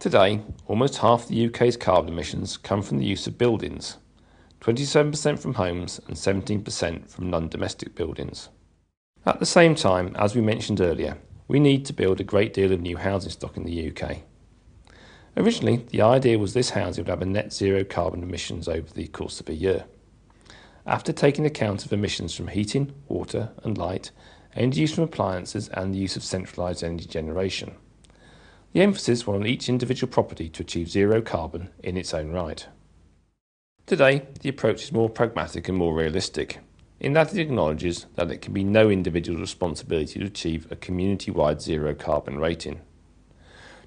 Today, almost half the UK's carbon emissions come from the use of buildings, 27% from homes and 17% from non-domestic buildings. At the same time, as we mentioned earlier, we need to build a great deal of new housing stock in the UK. Originally, the idea was this housing would have a net zero carbon emissions over the course of a year. After taking account of emissions from heating, water and light, energy use from appliances and the use of centralised energy generation, the emphasis was on each individual property to achieve zero carbon in its own right. Today, the approach is more pragmatic and more realistic, in that it acknowledges that it can be no individual's responsibility to achieve a community-wide zero carbon rating.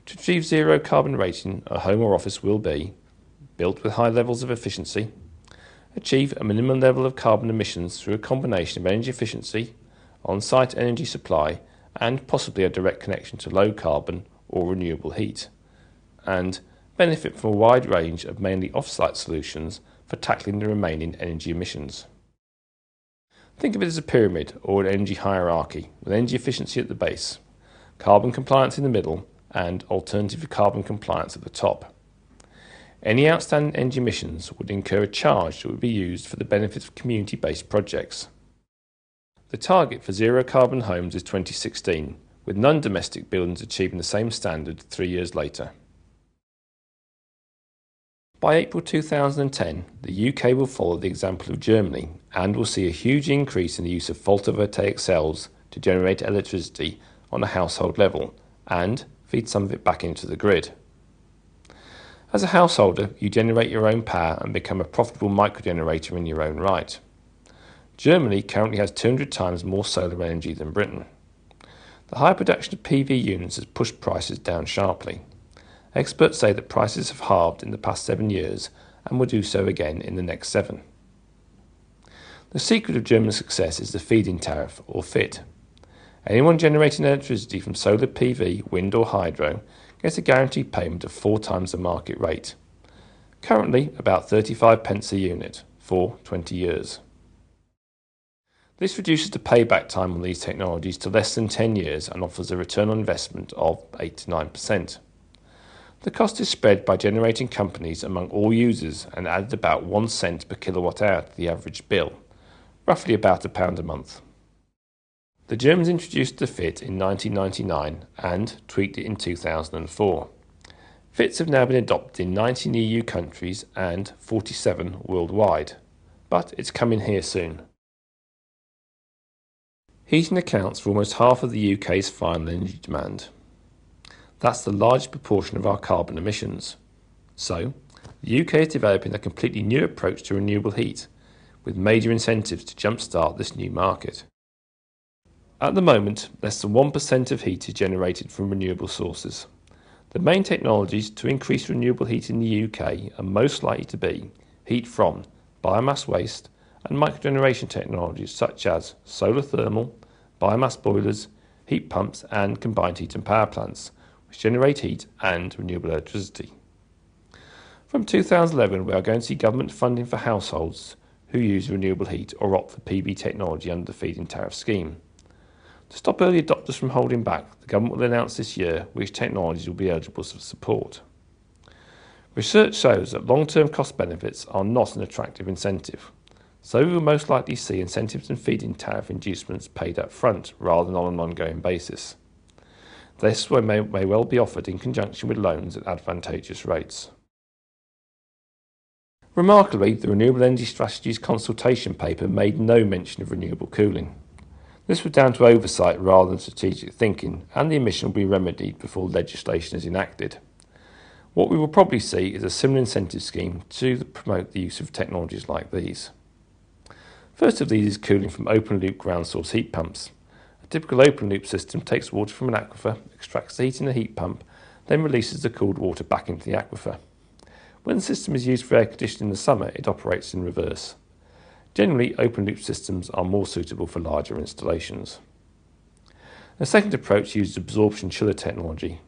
To achieve zero carbon rating, a home or office will be built with high levels of efficiency, achieve a minimum level of carbon emissions through a combination of energy efficiency, on-site energy supply, and possibly a direct connection to low carbon or renewable heat, and benefit from a wide range of mainly off-site solutions for tackling the remaining energy emissions. Think of it as a pyramid or an energy hierarchy, with energy efficiency at the base, carbon compliance in the middle, and alternative carbon compliance at the top. Any outstanding energy emissions would incur a charge that would be used for the benefit of community-based projects. The target for zero carbon homes is 2016, with non-domestic buildings achieving the same standard 3 years later. By April 2010, the UK will follow the example of Germany and will see a huge increase in the use of photovoltaic cells to generate electricity on a household level and feed some of it back into the grid. As a householder, you generate your own power and become a profitable microgenerator in your own right. Germany currently has 200 times more solar energy than Britain. The high production of PV units has pushed prices down sharply. Experts say that prices have halved in the past 7 years and will do so again in the next 7. The secret of German success is the feed-in tariff, or FIT. Anyone generating electricity from solar PV, wind or hydro gets a guaranteed payment of 4 times the market rate. Currently about 35 pence a unit for 20 years. This reduces the payback time on these technologies to less than 10 years and offers a return on investment of 8 to 9%. The cost is spread by generating companies among all users and added about 1 cent per kilowatt hour to the average bill, roughly about £1 a month. The Germans introduced the FIT in 1999 and tweaked it in 2004. FITs have now been adopted in 19 EU countries and 47 worldwide, but it's coming here soon. Heating accounts for almost half of the UK's final energy demand. That's the largest proportion of our carbon emissions. So, the UK is developing a completely new approach to renewable heat, with major incentives to jumpstart this new market. At the moment, less than 1% of heat is generated from renewable sources. The main technologies to increase renewable heat in the UK are most likely to be heat from biomass waste and microgeneration technologies such as solar thermal, biomass boilers, heat pumps and combined heat and power plants, which generate heat and renewable electricity. From 2011, we are going to see government funding for households who use renewable heat or opt for PV technology under the feed-in tariff scheme. To stop early adopters from holding back, the government will announce this year which technologies will be eligible for support. Research shows that long-term cost benefits are not an attractive incentive, so we will most likely see incentives and feed-in tariff inducements paid up front rather than on an ongoing basis. This may well be offered in conjunction with loans at advantageous rates. Remarkably, the Renewable Energy Strategies consultation paper made no mention of renewable cooling. This was down to oversight rather than strategic thinking, and the omission will be remedied before legislation is enacted. What we will probably see is a similar incentive scheme to promote the use of technologies like these. First of these is cooling from open-loop ground source heat pumps. A typical open-loop system takes water from an aquifer, extracts the heat in a heat pump, then releases the cooled water back into the aquifer. When the system is used for air conditioning in the summer, it operates in reverse. Generally, open-loop systems are more suitable for larger installations. A second approach uses absorption chiller technology.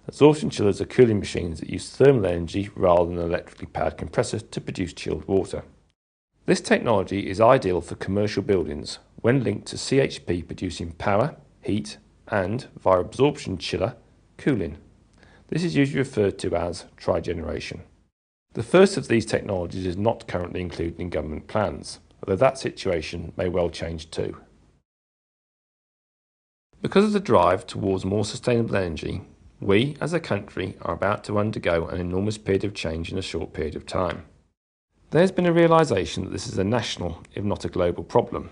Absorption chillers are cooling machines that use thermal energy rather than an electrically powered compressor to produce chilled water. This technology is ideal for commercial buildings when linked to CHP producing power, heat and, via absorption chiller, cooling. This is usually referred to as trigeneration. The first of these technologies is not currently included in government plans, although that situation may well change too. Because of the drive towards more sustainable energy, we as a country are about to undergo an enormous period of change in a short period of time. There has been a realisation that this is a national, if not a global problem.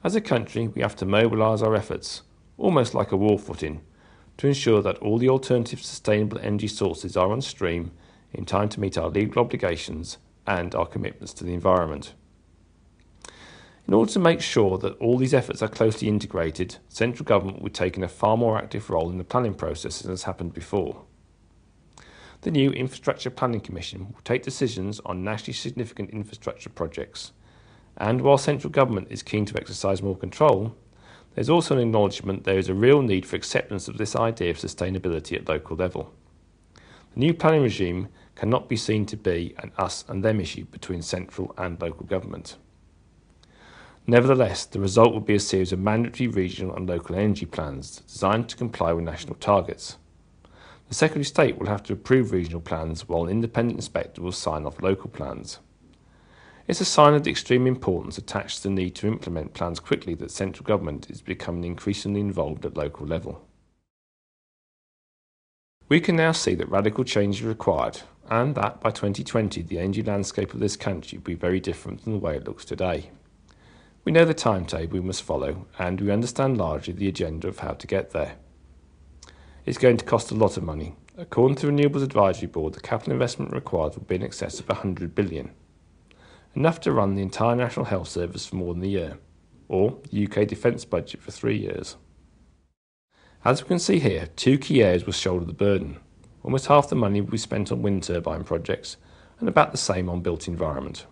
As a country, we have to mobilise our efforts, almost like a war footing, to ensure that all the alternative sustainable energy sources are on stream in time to meet our legal obligations and our commitments to the environment. In order to make sure that all these efforts are closely integrated, central government will be taking a far more active role in the planning process than has happened before. The new Infrastructure Planning Commission will take decisions on nationally significant infrastructure projects, and while central government is keen to exercise more control, there is also an acknowledgement there is a real need for acceptance of this idea of sustainability at local level. The new planning regime cannot be seen to be an us and them issue between central and local government. Nevertheless, the result will be a series of mandatory regional and local energy plans designed to comply with national targets. The Secretary of State will have to approve regional plans while an independent inspector will sign off local plans. It's a sign of the extreme importance attached to the need to implement plans quickly that central government is becoming increasingly involved at local level. We can now see that radical change is required, and that by 2020 the energy landscape of this country will be very different than the way it looks today. We know the timetable we must follow, and we understand largely the agenda of how to get there. It's going to cost a lot of money. According to the Renewables Advisory Board, the capital investment required will be in excess of $100 billion, enough to run the entire National Health Service for more than a year, or the UK defence budget for 3 years. As we can see here, two key areas will shoulder the burden. Almost half the money will be spent on wind turbine projects, and about the same on built environment.